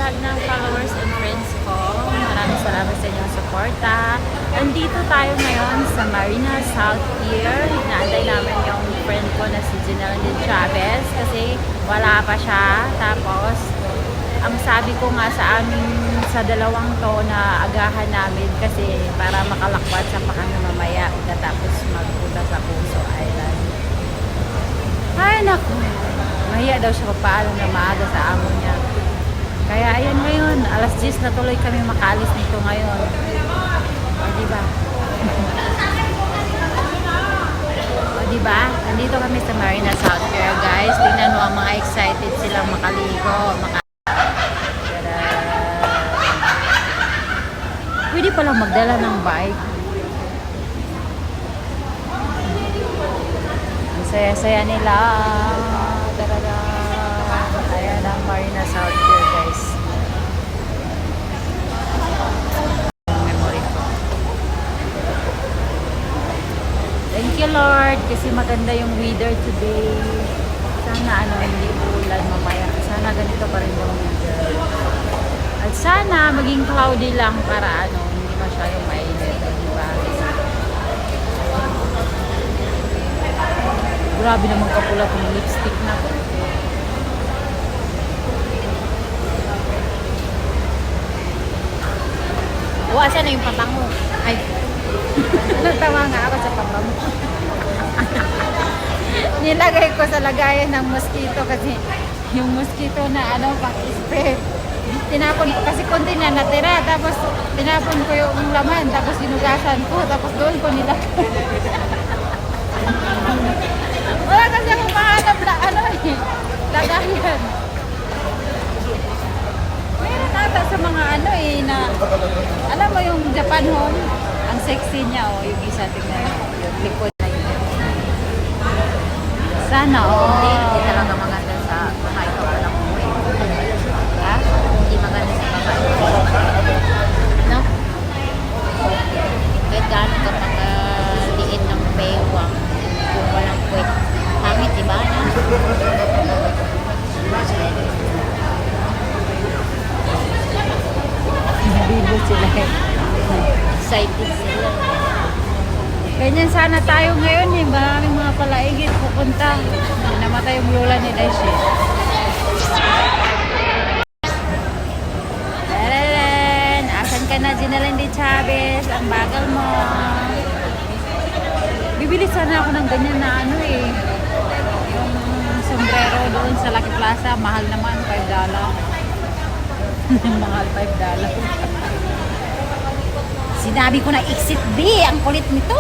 lahat ng followers and friends ko. Maraming salamat sa inyong suporta. Andito tayo ngayon sa Marina South Pier. Inaantay namin yung friend ko na si Ginelle Chavez kasi wala pa siya. Tapos, ang sabi ko nga sa amin sa dalawang to na agahan namin kasi para makalakwat sa pakano mamaya tapos magpunta sa Puso Island. Ay naku, mahiya daw siya magpaalam na maaga sa amo niya. Kaya ayan ngayon, alas 10 na tuloy kami makaalis nito ngayon. O diba? O diba? Nandito kami sa Marina South Pier guys. Tingnan mo ang mga excited silang makaligo. Pwede palang magdala ng bike. Ang saya-saya nila. Tarada. Ayan ang Marina South Pier guys. Memory ko. Thank you Lord kasi maganda yung weather today. Sana hindi ulan mamaya. Sana ganito pa rin yung weather. At sana maging cloudy lang para hindi masyadong mainit, diba? Grabe naman kapula kung lipstick na to. Asan na yung pabango? Ay, natawa nga ako sa pabango. Nilagay ko sa lagayan ng mosquito kasi yung mosquito na pang-spray. Tinapon ko kasi konti na natira, tapos tinapon ko yung laman, tapos sinugasan ko, tapos doon ko nilagay. Wala kasi akong mahanap na lagayan. Meron ata sa mga na, alam mo yung Japan Home, ang sexy niya, yung isa, tingnan yung likod na yun. Sana, hindi talaga maganda sa bahay ko, walang umuwi. Ha? Hindi maganda sa babae. No? Kahit gaano kapag liit ng bewang kung walang puwet. Hangit, diba? Bibo sila excited sila. Ganyan sana tayo ngayon maraming mga palaigit pupunta. Namatay yung lola ni Daisy. Asan ka na, Ginelle Chavez? Ang bagal mo. Bibili sana ako ng ganyan na yung sombrero doon sa Lucky Plaza. Mahal naman, $5. Mahal $5. Sinabi ko na exit B, ang kulit nito.